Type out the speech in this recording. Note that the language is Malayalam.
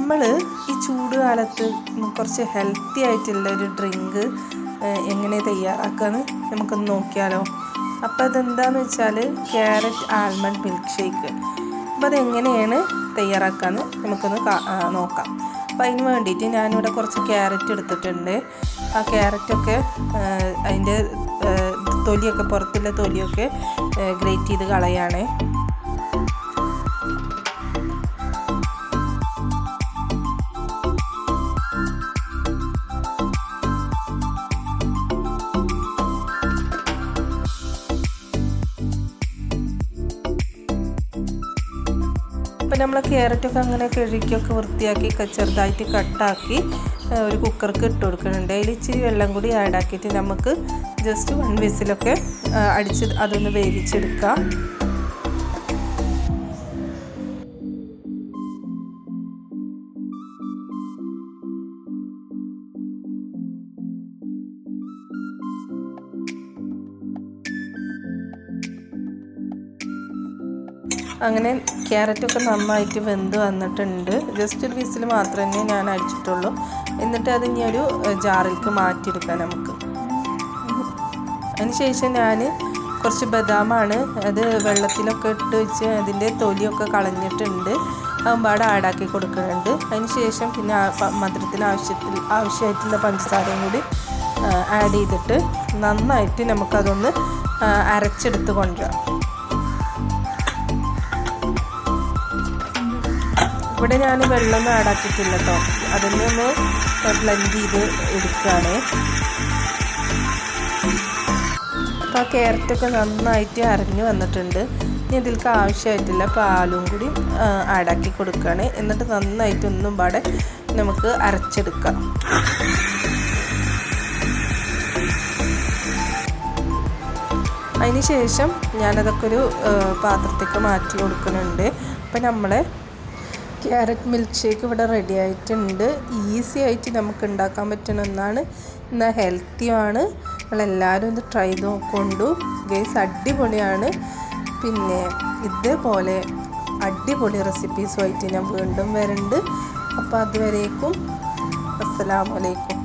നമ്മൾ ഈ ചൂട് കാലത്ത് കുറച്ച് ഹെൽത്തി ആയിട്ടുള്ളൊരു ഡ്രിങ്ക് എങ്ങനെ തയ്യാറാക്കാമെന്ന് നമുക്കൊന്ന് നോക്കിയാലോ. അപ്പോൾ അതെന്താണെന്ന് വെച്ചാൽ ക്യാരറ്റ് ആൽമണ്ട് മിൽക്ക് ഷേക്ക്. അപ്പോൾ അതെങ്ങനെയാണ് തയ്യാറാക്കാമെന്ന് നമുക്കൊന്ന് നോക്കാം. അപ്പോൾ അതിന് വേണ്ടിയിട്ട് ഞാനിവിടെ കുറച്ച് ക്യാരറ്റ് എടുത്തിട്ടുണ്ട്. ആ ക്യാരറ്റൊക്കെ അതിൻ്റെ തൊലിയൊക്കെ പുറത്തുള്ള തൊലിയൊക്കെ ഗ്രേറ്റ് ചെയ്ത് കളയാണ്. അപ്പോൾ നമ്മൾ ക്യാരറ്റൊക്കെ അങ്ങനെ കഴുകിയൊക്കെ വൃത്തിയാക്കി ചെറുതായിട്ട് കട്ടാക്കി ഒരു കുക്കർക്ക് ഇട്ട് കൊടുക്കുന്നുണ്ട്. അതിൽ ഇച്ചിരി വെള്ളം കൂടി ആഡാക്കിയിട്ട് നമുക്ക് ജസ്റ്റ് 1 വിസിലൊക്കെ അടിച്ച് അതൊന്ന് വേവിച്ചെടുക്കാം. അങ്ങനെ ക്യാരറ്റൊക്കെ നന്നായിട്ട് വെന്ത് വന്നിട്ടുണ്ട്. ജസ്റ്റ് ഒരു വിസിൽ മാത്രമേ ഞാൻ അടിച്ചിട്ടുള്ളൂ. എന്നിട്ട് അത് ഇനി ഒരു ജാറിലേക്ക് മാറ്റിയെടുക്കാം നമുക്ക്. അതിന് ശേഷം ഞാൻ കുറച്ച് ബദാമാണ് അത് വെള്ളത്തിലൊക്കെ ഇട്ട് വെച്ച് അതിൻ്റെ തൊലിയൊക്കെ കളഞ്ഞിട്ടുണ്ട്. അതുമ്പാടെ ആഡാക്കി കൊടുക്കുന്നുണ്ട്. അതിന് ശേഷം പിന്നെ മധുരത്തിന് ആവശ്യമായിട്ടുള്ള പഞ്ചസാരയും കൂടി ആഡ് ചെയ്തിട്ട് നന്നായിട്ട് നമുക്കതൊന്ന് അരച്ചെടുത്ത് കൊണ്ടുവരാം. ഇവിടെ ഞാൻ വെള്ളമൊന്നും ആഡാക്കിയിട്ടില്ല കേട്ടോ. അതിനെ ഒന്ന് ബ്ലെൻഡ് ചെയ്ത് എടുക്കുകയാണ്. അപ്പോൾ ആ ക്യാരറ്റൊക്കെ നന്നായിട്ട് അരഞ്ഞ് വന്നിട്ടുണ്ട്. ഇനി ഇതിലേക്ക് ആവശ്യമായിട്ടുള്ള പാലും കൂടി ആഡാക്കി കൊടുക്കുകയാണ്. എന്നിട്ട് നന്നായിട്ട് ഒന്നും പാടെ നമുക്ക് അരച്ചെടുക്കാം. അതിന് ശേഷം ഞാനതൊക്കെ ഒരു പാത്രത്തേക്ക് മാറ്റി കൊടുക്കുന്നുണ്ട്. അപ്പം നമ്മളെ ക്യാരറ്റ് മിൽക്ക് ഷേക്ക് ഇവിടെ റെഡി ആയിട്ടുണ്ട്. ഈസി ആയിട്ട് നമുക്ക് ഉണ്ടാക്കാൻ പറ്റുന്ന ഒന്നാണ്, എന്നാൽ ഹെൽത്തിയുമാണ്. നമ്മളെല്ലാവരും ഇത് ട്രൈ ചെയ്ത് നോക്കൊണ്ടു ഗൈസ്. അടിപൊളിയാണ്. പിന്നെ ഇതേപോലെ അടിപൊളി റെസിപ്പീസുമായിട്ട് ഞാൻ വീണ്ടും വരുന്നുണ്ട്. അപ്പോൾ അതുവരേക്കും അസ്സലാമു അലൈക്കും.